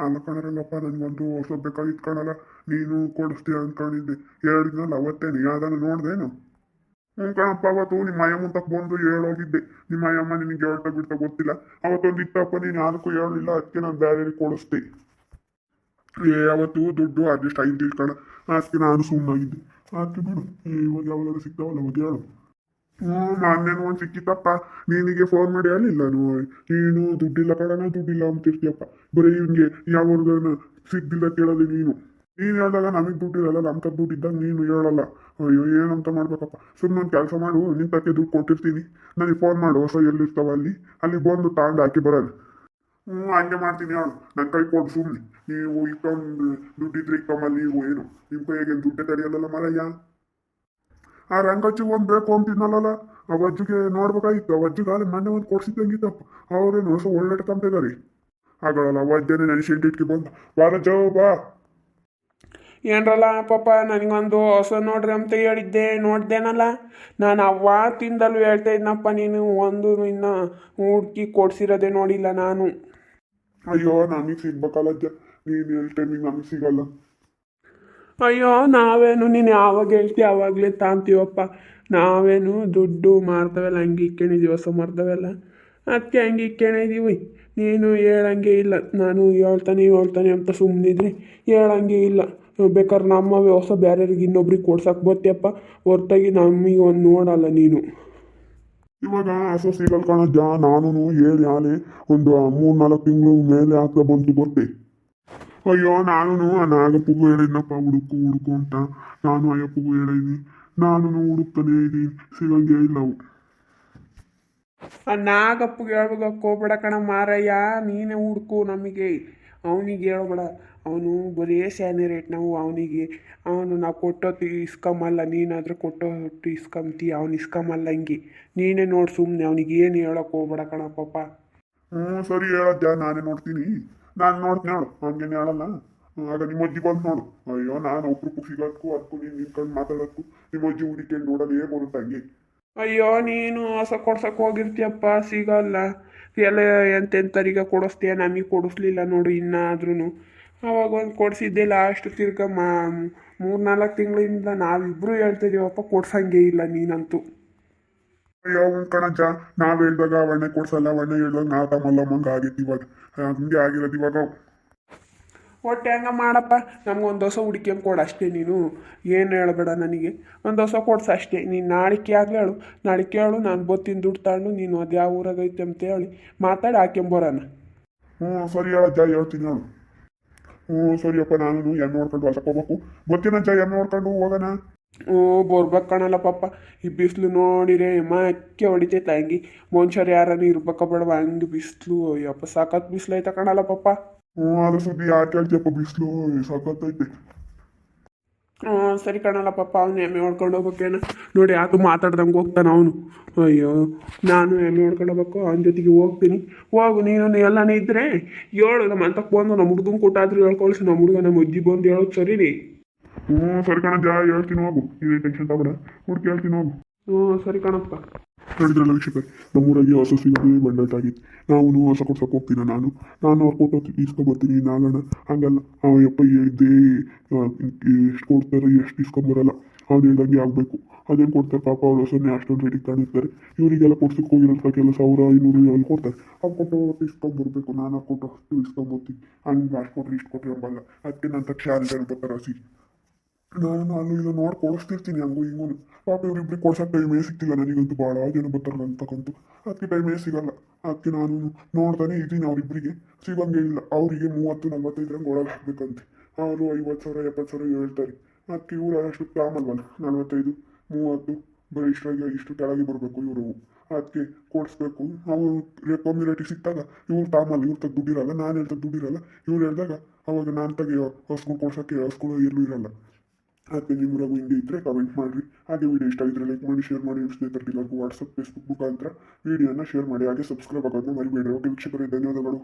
ಅಲ್ಲ ಕಣರಂಗಪ್ಪ, ನನಗೊಂದು ಹೊಸ ಬೇಕಾಗಿತ್ತು ಕಣಲ್ಲ. ನೀನು ಕೊಡಿಸ್ತೀಯ ಅಂದ್ಕೊಂಡಿದ್ದೆ. ಹೇಳಿದ್ನಲ್ಲ ಅವತ್ತೇನು ಯಾವ್ದಾನ ನೋಡ್ದೇನು? ಹ್ಞೂ ಕಣಪ್ಪ, ಅವತ್ತು ನಿಮ್ಮ ಅಯ್ಯಮ್ಮನ ತಕ್ಕ ಬಂದು ಹೇಳೋಗಿದ್ದೆ. ನಿಮ್ಮ ಅಯ್ಯಮ್ಮ ನಿನಗೆ ಹೇಳ್ತಾ ಬಿಡ್ತಾ ಗೊತ್ತಿಲ್ಲ. ಅವತ್ತೊಂದು ಇತ್ತಪ್ಪ, ನೀನು ಅದಕ್ಕೂ ಹೇಳಲಿಲ್ಲ, ಅದಕ್ಕೆ ನಾನು ಬೇರೆ ಕೊಡಿಸ್ದೆ. ಅವತ್ತು ದುಡ್ಡು ಅಡ್ಜಸ್ಟ್ ಆಗಿದ್ದಿಲ್ಲ ಕಣ, ಅದಕ್ಕೆ ನಾನು ಸುಮ್ಮನಾಗಿದ್ದೆ. ಅದಕ್ಕೆ ಬಿಡು, ಇವಾಗ ಯಾವಾಗಾದ್ರು ಸಿಗ್ತಾವಲ್ಲ ಅವಾಗ ಹೇಳು. ಹ್ಞೂ, ನಾನೇನು ಒಂದು ಸಿಕ್ಕಿತ್ತಪ್ಪ. ನಿನಗೆ ಫೋನ್ ಮಾಡಿ ಹೇಳಿಲ್ಲ ನೀನು ದುಡ್ಡಿಲ್ಲ ಕಣನ ದುಡ್ಡಿಲ್ಲ ಅಂತಿರ್ತೀಯಪ್ಪ. ಬರೀ ಹಿಂಗೆ ಯಾವಾಗ ಸಿಗ್ದಿಲ್ಲ ಕೇಳೋದು ನೀನು. ನೀನು ಹೇಳಿದಾಗ ನಮಗೆ ದುಡ್ಡಿರಲ್ಲ, ನಮ್ಮ ತಕ್ಕ ದುಡ್ಡು ಇದ್ದಾಗ ನೀನು ಹೇಳಲ್ಲ. ಅಯ್ಯೋ, ಏನಂತ ಮಾಡ್ಬೇಕಪ್ಪ. ಸುಮ್ಮನೆ ಒಂದು ಕೆಲಸ ಮಾಡು, ನಿನ್ನ ತಕ್ಕೆ ದುಡ್ಡು ಕೊಟ್ಟಿರ್ತೀನಿ, ನನಗೆ ಫೋನ್ ಮಾಡು, ಹೊಸ ಎಲ್ಲಿರ್ತಾವ ಅಲ್ಲಿ ಬಂದು ತಗೊಂಡು ಹಾಕಿ ಬರೋದು. ಹ್ಞೂ, ಹಂಗೆ ಮಾಡ್ತೀನಿ ಹೇಳು. ನನ್ನ ಕೈ ಕೊಡು ಸುಮ್ಮನೆ. ನೀವು ಇಕ್ಕೊಂಡು ದುಡ್ಡಿದ್ರೆ ಇಕ್ಕಮ್ಮಲ್ಲಿ ನೀವು ಏನು ನಿಮ್ಮ ಕೈಗೆ ದುಡ್ಡೇ ತಡೆಯಲ್ಲ ಮರಯ್ಯ. ಆ ರಂಗಜ್ಜಿಗೆ ಒಂದು ಬೇಕು ಅಂತಿದ್ನಲ್ಲ, ಆ ವಜ್ಜಿಗೆ ನೋಡ್ಬೇಕಾಗಿತ್ತು. ಆ ವಜ್ಜಿಗೆ ಅಲ್ಲಿ ಮೊನ್ನೆ ಒಂದು ಕೊಡ್ಸಿದ್ದಂಗಿತ್ತಪ್ಪ. ಅವ್ರೇನು ಹೊಸ ಒಳ್ಳೆ ಕಂತಿದ್ದಾರೆ. ಆಗಲ್ಲ ವಜ್ಜನೆ ನೆನೆಸಿಟ್ಟಿಟ್ಕಿ ಬಂದ ವಾರ ಬಾ. ಏನ್ರಲ್ಲ ಪಾಪ, ನನಗೊಂದು ಹೊಸ ನೋಡ್ರಿ ಅಂತ ಹೇಳಿದ್ದೆ, ನೋಡ್ದೇನಲ್ಲ. ನಾನು ಅವತ್ತಿಂದಲೂ ಹೇಳ್ತಾ ಇದ್ನಪ್ಪ, ನೀನು ಒಂದು ಇನ್ನು ಹುಡ್ಕಿ ಕೊಡ್ಸಿರೋದೇ ನೋಡಿಲ್ಲ ನಾನು. ಅಯ್ಯೋ, ನಮಗೆ ಸಿಗ್ಬೇಕಲ್ಲಜ್ಜ. ನೀನು ಹೇಳಿ ಟೈಮಿಗೆ ನಮಗೆ ಸಿಗಲ್ಲ. ಅಯ್ಯೋ, ನಾವೇನು ನೀನು ಯಾವಾಗ ಹೇಳ್ತೀವಿ ಆವಾಗಲೇ ತಾಂತೀವಪ್ಪ. ನಾವೇನು ದುಡ್ಡು ಮಾರ್ತವೆಲ್ಲ ಹಂಗೆ ಇಕ್ಕೊಂಡಿದ್ದೀವಿ, ಹೊಸ ಮಾರ್ತವೆಲ್ಲ. ಅದಕ್ಕೆ ಹಂಗೆ ಇಕ್ಕೊಂಡಿದ್ದೀವಿ. ನೀನು ಹೇಳಂಗೆ ಇಲ್ಲ. ನಾನು ಹೇಳ್ತಾನೆ ಅಂತ ಸುಮ್ಮನಿದ್ರಿ ಹೇಳಂಗೆ ಇಲ್ಲ. ಬೇಕಾದ್ರೆ ನಮ್ಮವೇ ಹೊಸ ಬೇರೆಯವ್ರಿಗೆ ಇನ್ನೊಬ್ರಿಗೆ ಕೊಡ್ಸಕ್ಕೆ ಬರ್ತೀಯಪ್ಪ, ಹೊರ್ತಾಗಿ ನಮಗೆ ಒಂದು ನೋಡಲ್ಲ ನೀನು. ಇವಾಗ ಹೊಸ ಸಿಗಲ್ ಕಣಜ್ಜ. ನಾನು ಹೇಳಿ ಆಲೆ ಒಂದು 3-4 ತಿಂಗಳು ಮೇಲೆ ಆಗ್ತಾ ಬಂತು ಗೊತ್ತೇ. ಅಯ್ಯೋ, ನಾನು ನಾಗಪ್ಪಗೂ ಹೇಳಿದ್ನಪ್ಪ, ಹುಡುಕು ಅಂತ. ನಾನು ಅಯ್ಯಪ್ಪಗೂ ಹೇಳಿದ್ನಿ. ನಾನು ಹುಡುಕ್ತಾನೆ ಇದ್ದೀನಿ, ಸಿಗಂಗೆ ಇಲ್ಲ ಅವು. ಆ ನಾಗಪ್ಪಗೆ ಹೇಳ್ಬೇಕು ಹೋಗ್ಬೇಡ ಕಣ ಮಾರಯ್ಯ, ನೀನೇ ಹುಡ್ಕು ನಮಗೆ. ಅವನಿಗೆ ಹೇಳ್ಬೇಡ, ಅವನು ಬರೀ ಸ್ಯಾನೆ ರೇಟ್. ನಾವು ಕೊಟ್ಟೊತ್ತು ಇಸ್ಕೊಂಬಲ್ಲ, ನೀನಾದರೂ ಕೊಟ್ಟೊಟ್ಟು ಇಸ್ಕೊಂತೀಯ, ಅವ್ನು ಇಸ್ಕೊಂಬಲ್ಲ. ಹಿಂಗೆ ನೀನೇ ನೋಡಿ ಸುಮ್ಮನೆ, ಅವನಿಗೆ ಏನು ಹೇಳೋಕೆ ಹೋಗ್ಬೇಡ ಕಣ ಪಾಪ. ಹ್ಞೂ, ಸರಿ ಹೇಳಜ್ಜ, ನಾನೇ ನೋಡ್ತೀನಿ. ನಾನು ನೋಡ್ತೀನಿ ಹೇಳು, ಹಂಗೇನು ಹೇಳಲ್ಲ. ಆಗ ನಿಮ್ಮ ಅಜ್ಜಿ ಬಂದು ನೋಡು. ಅಯ್ಯೋ, ನಾನು ಒಬ್ರು ಸಿಗೋದಕ್ಕೂ ಅದಕ್ಕೂ ನೀನು ನಿಂತ್ಕೊಂಡು ಮಾತಾಡೋದಕ್ಕೂ ನಿಮ್ಮ ಅಜ್ಜಿ ಹುಡುಕೊಂಡು ನೋಡೋದು ಹೇಗೆ ಬರುತ್ತೆ ಹಂಗೆ. ಅಯ್ಯೋ, ನೀನು ಹೊಸ ಕೊಡ್ಸಕ್ಕೆ ಹೋಗಿರ್ತೀಯಪ್ಪ, ಸಿಗಲ್ಲ. ಎಲ್ಲ ಎಂತೆಂಥರಿಗೆ ಕೊಡಿಸ್ತೀಯ, ನಮಗೆ ಕೊಡಿಸ್ಲಿಲ್ಲ ನೋಡು ಇನ್ನಾದ್ರೂ. ಅವಾಗ ಒಂದು ಕೊಡಿಸಿದ್ದೆ ಲಾಸ್ಟ್. ತಿರ್ಗ 3-4 ತಿಂಗಳಿಂದ ನಾವಿಬ್ಬರು ಹೇಳ್ತಿದ್ದೀವಪ್ಪ, ಕೊಡ್ಸಂಗೆ ಇಲ್ಲ ನೀನಂತೂ. ಅಯ್ಯೋ ಕಣಜ್ಜ, ನಾವು ಹೇಳ್ದಾಗ ಅವಣ್ಣೆ ಕೊಡ್ಸಲ್ಲ, ಅವಣ್ಣೆ ಹೇಳ್ದಾಗ ನಾವು ತಮ್ಮಲ್ಲಮ್ಮಂಗೆ ಆಗೈತಿ ಇವಾಗ. ಹಂಗೆ ಆಗಿರೋದು ಇವಾಗ. ಒಟ್ಟೆ ಹಂಗೆ ಮಾಡಪ್ಪ, ನಮ್ಗೊಂದು ಹೊಸ ಹುಡುಕಿಯಂಗೆ ಕೊಡು ಅಷ್ಟೇ. ನೀನು ಏನು ಹೇಳಬೇಡ ನನಗೆ, ಒಂದು ಹೊಸ ಕೊಡ್ಸು ಅಷ್ಟೇ. ನೀನು ನಾಳಿಕೆ ಆಗಲಿ ಹೇಳು, ನಾಳಿಕೆ ಹೇಳು, ನಾನು ಬತ್ತೀನಿ ದುಡ್ಡು ತಗೊಂಡು. ನೀನು ಅದು ಯಾವ ಊರಾಗೈತೆ ಅಂತ ಹೇಳಿ ಮಾತಾಡಿ ಹಾಕ್ಯಂಬರೋಣ. ಹ್ಞೂ, ಸರಿ ಹೇಳಜ್ಜ, ಹೇಳ್ತೀನಿ ಹೇಳು. ಹ್ಞೂ ಸರಿಯಪ್ಪ, ನಾನು ಎಮ್ಮೆ ನೋಡ್ಕೊಂಡು ಹೊಸಕ್ಕೆ ಹೋಗ್ಬೇಕು. ಬರ್ತೀನಜ್ಜ, ಎಮ್ಮೆ ನೋಡ್ಕೊಂಡು ಹೋಗೋಣ. ಹ್ಞೂ, ಬರ್ಬೇಕು ಕಣಲ್ಲ ಪಾಪ. ಈ ಬಿಸಿಲು ನೋಡಿರೆ ಮಕ್ಕೆ ಹೊಡಿತೈತೆ ಹಂಗೆ. ಮನುಷ್ಯರು ಯಾರನ್ನ ಇರ್ಬೇಕ ಬೇಡವ, ಹಂಗೆ ಬಿಸಿಲು. ಯಪ್ಪ ಸಾಕತ್ ಬಿಸಿಲು ಐತೆ ಕಣಲ್ಲ ಪಾಪ. ಹ್ಞೂ, ಅದ್ರ ಸುದ್ದಿ ಯಾಕೆ ಹೇಳ್ತೀಯಪ್ಪ, ಬಿಸಿಲು ಸಾಕತ್ತೈತೆ. ಹ್ಞೂ, ಸರಿ ಕಣಲ್ಲ ಪಾಪ. ಅವ್ನು ಎಮ್ಮೆ ಹೊಡ್ಕೊಂಡು ಹೋಗ್ಬೇಕೇನ ನೋಡಿ, ಅದು ಮಾತಾಡ್ದಂಗೆ ಹೋಗ್ತಾನೆ ಅವನು. ಅಯ್ಯೋ, ನಾನು ಎಮ್ಮೆ ಹೊಡ್ಕೊಂಡು ಹೋಗ್ಬೇಕು, ಅವನ ಜೊತೆಗೆ ಹೋಗ್ತೀನಿ. ಹೋಗು ನೀನು, ಎಲ್ಲನೇ ಇದ್ದರೆ ಹೇಳು. ನಮ್ಮ ಅಂತಕ್ಕೆ ಬಂದು ನಮ್ಮ ಹುಡುಗನ ಕೊಟ್ಟಾದ್ರೂ ಹೇಳ್ಕೊಳ್ಸಿ. ನಮ್ಮ ಹುಡುಗ ನಮ್ಮ ಅಜ್ಜಿ ಬಂದು ಹೇಳೋದು ಸರಿ ರೀ. ಹ್ಞೂ ಸರಿ ಕಣಜ್ಜ, ಹೇಳ್ತೀನಿ ಹೋಗು. ನೀನು ಟೆನ್ಷನ್ ತಗೋಣ, ಹುಡುಕಿ ಹೇಳ್ತೀನಿ ಹೋಗು. ಹ್ಞೂ, ಸರಿ ಕಣಪ್ಪ. ಹೇಳಿದ್ರಲ್ಲ ವೀಕ್ಷಕರೇ, ನಮ್ಮೂರಾಗೆ ಹೊಸ ಸಿಗೋದೇ ಬಂಡಾಟಾಗಿತ್ತು. ನಾವು ಹೊಸ ಕೊಡ್ಸಕ್ಕೆ ಹೋಗ್ತೀನಿ. ನಾನು ಅವ್ರು ಕೊಟ್ಟು ಇಸ್ಕೊಂಬರ್ತೀನಿ ನಾಗಣ್ಣ. ಹಂಗಲ್ಲ, ಯಪ್ಪ ಇದ್ದೇ ಎಷ್ಟು ಕೊಡ್ತಾರೆ, ಎಷ್ಟು ಇಸ್ಕೊಂಬರಲ್ಲ. ಅವ್ನು ಹೇಳ್ದಂಗೆ ಆಗಬೇಕು. ಅದೇನು ಕೊಡ್ತಾರೆ ಪಾಪ, ಅವ್ರು ಹೊಸನ್ನೇ ಅಷ್ಟೊಂದು ರೇಟಿಗೆ ತಗೊಂಡಿರ್ತಾರೆ. ಇವರಿಗೆಲ್ಲ ಕೊಡ್ಸಕ್ಕೆ ಹೋಗಿರೋಂಥ ಕೆಲಸ 100-500 ಎಲ್ಲಿ ಕೊಡ್ತಾರೆ. ಅವ್ರು ಕೊಟ್ಟು ಇಸ್ಕೊಂಬರ್ಬೇಕು. ನಾನು ಕೊಟ್ಟು ಅಷ್ಟು ಇಸ್ಕೊಂಬರ್ತೀನಿ. ಹಂಗೆ ಅಷ್ಟು ಕೊಟ್ಟರೆ ಇಷ್ಟು ಕೊಟ್ಟರೆ ಎಂಬಲ್ಲ. ಅದಕ್ಕೆ ನನ್ನ ತಕ್ಷಣ ಅಂತ ಬರ್ತಾರೆ ಹಸಿ. ನಾನು ಅಲ್ಲೂ ಇಲ್ಲ ನೋಡಿ ಕೊಡಿಸ್ತಿರ್ತೀನಿ ಹಂಗೂ ಹಿಂಗೂ. ಪಾಪ ಇವ್ರಿಬ್ರಿಗೆ ಕೊಡ್ಸೋಕೆ ಟೈಮೇ ಸಿಗ್ತಿಲ್ಲ ನನಗಂತೂ. ಭಾಳ ಜನ ಬರ್ತಾರೆ ಅಂತಕ್ಕಂತೂ, ಅದಕ್ಕೆ ಟೈಮೇ ಸಿಗಲ್ಲ. ಅದಕ್ಕೆ ನಾನು ನೋಡ್ತಾನೆ ಇದ್ದೀನಿ. ಅವರಿಬ್ಬರಿಗೆ ಸಿಗಂಗೆ ಇಲ್ಲ. ಅವರಿಗೆ 30-45 ಒಳಗೆ ಹಾಕ್ಬೇಕಂತೆ. ಅವರು 50,000-70,000 ಹೇಳ್ತಾರೆ. ಅದಕ್ಕೆ ಇವರು ಅಷ್ಟು ತಾಮಲ್ವಲ್ಲ, 45-30 ಬರೀ ಇಷ್ಟು ಕೆಳಗೆ ಬರಬೇಕು ಇವರು. ಅದಕ್ಕೆ ಕೊಡಿಸ್ಬೇಕು. ಅವ್ರು ಕಮ್ಮಿ ರೇಟಿಗೆ ಸಿಕ್ತಾಗ ಇವ್ರು ತಾಮಲ್ಲ, ಇವ್ರ ತಗ ದುಡ್ಡಿರಲ್ಲ, ನಾನು ಹೇಳ್ದಾಗ ದುಡ್ಡಿರಲ್ಲ. ಇವ್ರು ಹೇಳಿದಾಗ ಅವಾಗ ನಾನು ತೆಗೆ ಹೊಸ್ಗಳು ಕೊಡ್ಸೋಕ್ಕೆ ಹೊಸ್ಗಳು ಎಲ್ಲೂ ಇರಲ್ಲ. ಅದಕ್ಕೆ ನಿಮ್ರಾಗೂ ಹಿಂಗೆ ಇದ್ದರೆ ಕಮೆಂಟ್ ಮಾಡಿರಿ. ಹಾಗೆ ವಿಡಿಯೋ ಇಷ್ಟ ಆಗಿದ್ರೆ ಲೈಕ್ ಮಾಡಿ, ಶೇರ್ ಮಾಡಿ. ನಿಮ್ಮ ಸ್ನೇಹಿತರಿಗೆ ವಾಟ್ಸಪ್, ಫೇಸ್ಬುಕ್ ಮುಖಾಂತರ ವಿಡಿಯೋನ ಶೇರ್ ಮಾಡಿ. ಹಾಗೆ ಸಬ್ಸ್ಕ್ರೈಬ್ ಆಗೋದನ್ನ ಮರಿಬೇಡ್ರಿ. ಓಕೆ ವೀಕ್ಷಕರೇ, ಧನ್ಯವಾದಗಳು.